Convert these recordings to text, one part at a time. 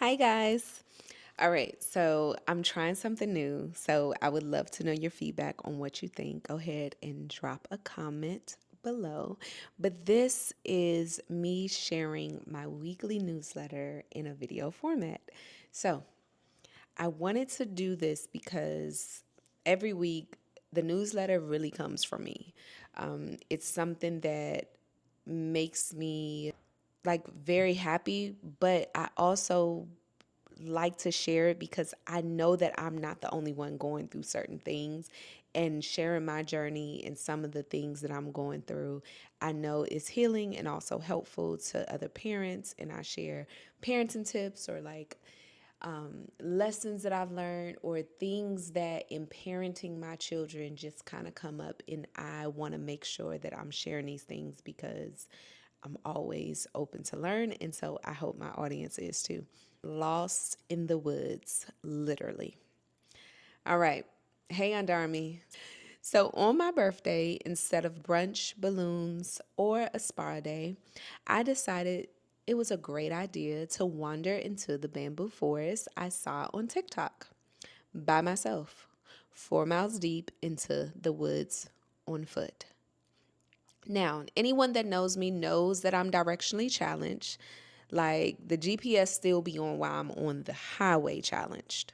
Hi, guys. All right, so I'm trying something new. So I would love to know your feedback on what you think. Go ahead and drop a comment below. But this is me sharing my weekly newsletter in a video format. So I wanted to do this because every week the newsletter really comes from me. It's something that makes me like very happy, but I also like to share it because I know that I'm not the only one going through certain things, and sharing my journey and some of the things that I'm going through, I know is healing and also helpful to other parents. And I share parenting tips or like lessons that I've learned or things that in parenting my children just kind of come up. And I want to make sure that I'm sharing these things because I'm always open to learn. And so I hope my audience is too. Lost in the woods, literally. All right. Hey, Aunt Army. So on my birthday, instead of brunch, balloons, or a spa day, I decided it was a great idea to wander into the bamboo forest I saw on TikTok by myself, 4 miles deep into the woods on foot. Now, anyone that knows me knows that I'm directionally challenged. Like the GPS still be on while I'm on the highway challenged.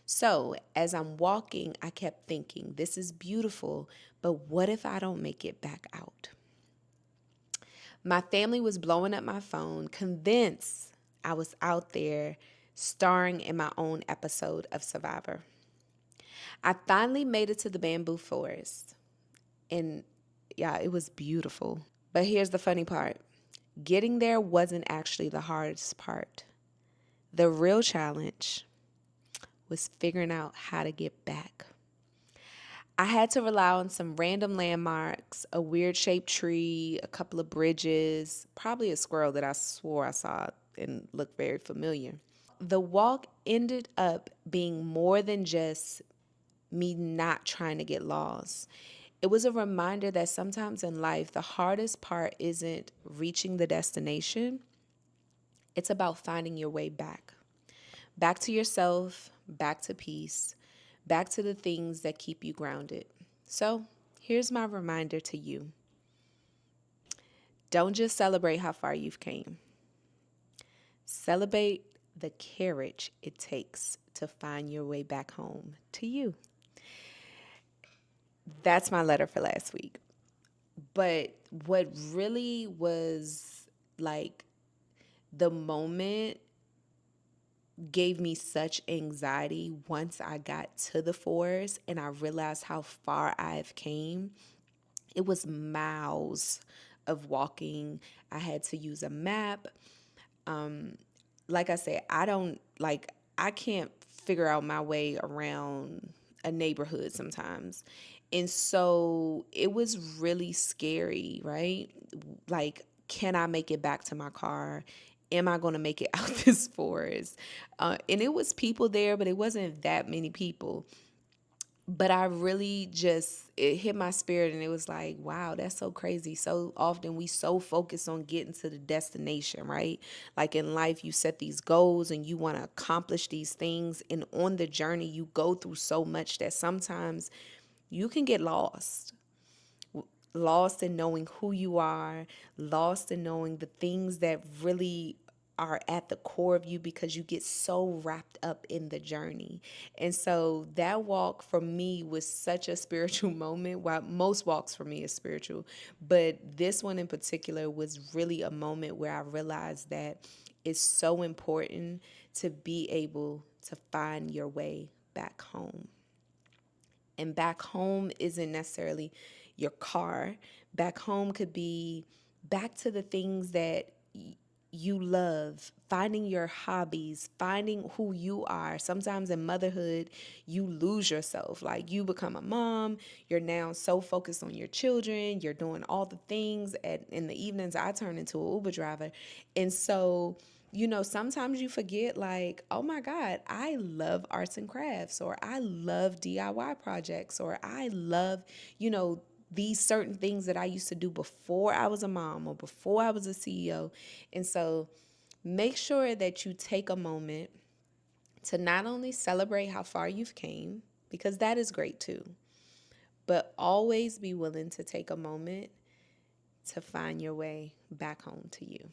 So, as I'm walking, I kept thinking, this is beautiful, but what if I don't make it back out? My family was blowing up my phone, convinced I was out there starring in my own episode of Survivor. I finally made it to the bamboo forest, and yeah, it was beautiful. But here's the funny part, getting there wasn't actually the hardest part. The real challenge was figuring out how to get back. I had to rely on some random landmarks, a weird shaped tree, a couple of bridges, probably a squirrel that I swore I saw and looked very familiar. The walk ended up being more than just me not trying to get lost. It was a reminder that sometimes in life, the hardest part isn't reaching the destination, it's about finding your way back. Back to yourself, back to peace, back to the things that keep you grounded. So, here's my reminder to you, don't just celebrate how far you've came. Celebrate the courage it takes to find your way back home to you. That's my letter for last week. But what really was like the moment gave me such anxiety once I got to the forest and I realized how far I've came. It was miles of walking. I had to use a map. Like I said, I can't figure out my way around a neighborhood sometimes. And so it was really scary, right? Like, can I make it back to my car? Am I going to make it out this forest? And it was people there, but it wasn't that many people. But I really just, it hit my spirit and it was like, wow, that's so crazy. So often we so focus on getting to the destination, right? Like in life, you set these goals and you want to accomplish these things. And on the journey, you go through so much that sometimes you can get lost in knowing who you are, lost in knowing the things that really are at the core of you because you get so wrapped up in the journey. And so that walk for me was such a spiritual moment. While most walks for me is spiritual, but this one in particular was really a moment where I realized that it's so important to be able to find your way back home. And back home isn't necessarily your car. Back home could be back to the things that you love, finding your hobbies, finding who you are. Sometimes in motherhood, you lose yourself. Like you become a mom, you're now so focused on your children, you're doing all the things. In the evenings, I turn into an Uber driver. And so, sometimes you forget, like, oh my God, I love arts and crafts, or I love DIY projects, or I love, these certain things that I used to do before I was a mom or before I was a CEO. And so Make sure that you take a moment to not only celebrate how far you've came, because that is great too, but always be willing to take a moment to find your way back home to you.